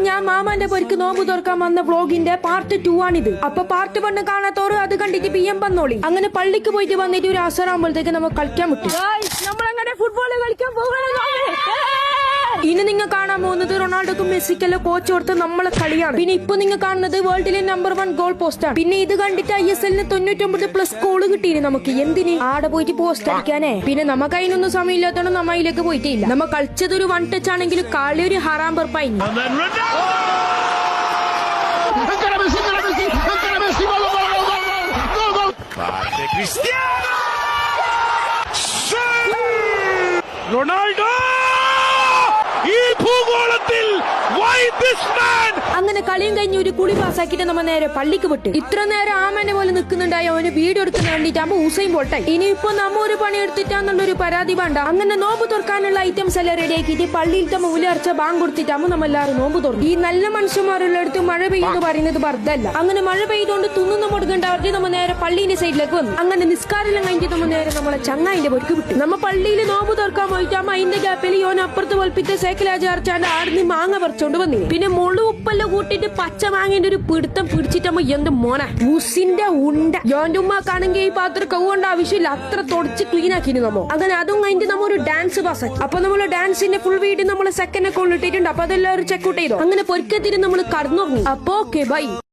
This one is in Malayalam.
ഞാൻ മാമാന്റെ പൊരിക്ക് നോമ്പ് തുറക്കാൻ വന്ന വ്ളോഗിന്റെ പാർട്ട് 2 ആണിത്. അപ്പൊ പാർട്ട് 1 കാണാത്തോറ് അത് കണ്ടിട്ട് PM വന്നോളി. അങ്ങനെ പള്ളിക്ക് പോയിട്ട് വന്നിട്ട് ഒരു അസറാകുമ്പോഴത്തേക്ക് നമ്മൾ കളിക്കാൻ വിട്ടു. നമ്മളങ്ങനെ ഫുട്ബോൾ കളിക്കാൻ ഇനി നിങ്ങൾ കാണാൻ പോകുന്നത് റൊണാൾഡോക്കും മെസ്സിക്കെല്ലാം കോച്ച് കൊടുത്ത നമ്മളെ കളിയാണ്. പിന്നെ ഇപ്പൊ നിങ്ങൾ കാണുന്നത് വേൾഡിലെ നമ്പർ 1 ഗോൾ പോസ്റ്റ് ആണ്. പിന്നെ ഇത് കണ്ടിട്ട് ISL 99+ ഗോള് കിട്ടിയിരുന്നു നമുക്ക്. എന്തിന് ആടെ പോയിട്ട് പോസ്റ്റ് അടിക്കാനേ. പിന്നെ നമുക്ക് അതിനൊന്നും സമയമില്ലാത്തോണ്ട് നമ്മ അതിലേക്ക് പോയിട്ടില്ല. നമ്മ കളിച്ചത് ഒരു 1 ടച്ച് ആണെങ്കിലും കളി ഒരു ഹറാം പെർപ്പായി. റൊണാൾഡോ ഈ ഭൂഗോളത്തിൽ അങ്ങനെ കളിയും കഴിഞ്ഞ് ഒരു കുളി പാസ്സാക്കിട്ട് നമ്മ നേരെ പള്ളിക്ക് വിട്ട്. ഇത്ര നേരം ആമനെ പോലെ നിൽക്കുന്നുണ്ടായ അവന് വീഡിയോ എടുക്കുന്ന വേണ്ടിട്ടാകുമ്പോ ഉസൈൻ ബോൾട്ടായി. ഇനിയിപ്പോ നമ്മ ഒരു പണി എടുത്തിട്ടാന്നുള്ളൊരു പരാതി വേണ്ട. അങ്ങനെ നോമ്പ് തുറക്കാനുള്ള ഐറ്റംസ് എല്ലാം റെഡി ആക്കിയിട്ട് പള്ളിയിൽ തമ്മ ഉലർച്ച ബാങ്ക് കൊടുത്തിട്ടാകുമ്പോ നമ്മളെല്ലാവരും നോമ്പ് തുറന്നു. ഈ നല്ല മനുഷ്യന്മാരുള്ള അടുത്ത് മഴ പെയ്യുന്നു പറയുന്നത് വെറുതല്ല. അങ്ങനെ മഴ പെയ്തുകൊണ്ട് തുന്നുന്ന മുടുകണ്ടാവട്ടെ നമ്മ നേരെ പള്ളിന്റെ സൈഡിലേക്ക് വന്നു. അങ്ങനെ നിസ്കാരെല്ലാം കഴിഞ്ഞിട്ട് നമ്മ നേരെ നമ്മളെ ചങ്ങായിന്റെ പൊരിക്ക് വിട്ടു. നമ്മ പള്ളിയിൽ നോമ്പ് തുറക്കാൻ പോയിട്ടാകുമ്പോ അതിന്റെ ഗ്യാപ്പിൽ യോൻ അപ്പുറത്ത് പൊൽപ്പിത്തെ സൈക്കിളാചാർച്ചാണ്ട് ആടുന്ന് മാങ്ങ പറിച്ചോണ്ട് വന്നു. പിന്നെ മുളു ഉപ്പെല്ലാം കൂട്ടിട്ട് പച്ച മാങ്ങേന്റെ ഒരു പിടുത്തം പിടിച്ചിട്ടമ്മ എന്ത് മോന മുസിന്റെ ഉണ്ട. യോന്റെ ഉമ്മാക്കാണെങ്കിൽ ഈ പാത്രം കൗകൊണ്ട് ആവശ്യമില്ല, അത്ര തുടച്ച് ക്ലീൻ ആക്കിന് നമ്മ. അങ്ങനെ അതും കഴിഞ്ഞിട്ട് നമ്മ ഒരു ഡാൻസ് പാസ്സാക്കി. അപ്പൊ നമ്മള് ഡാൻസിന്റെ ഫുൾ വീഡിയോ നമ്മളെ സെക്കൻഡ് അക്കൗണ്ട് ഇട്ടിട്ടുണ്ട്. അപ്പൊ അതെല്ലാവരും ചെക്ക് ഔട്ട് ചെയ്തോ. അങ്ങനെ പൊരിക്കത്തിന് നമ്മൾ കടന്നുറങ്ങി. അപ്പൊ ഓക്കെ ബൈ.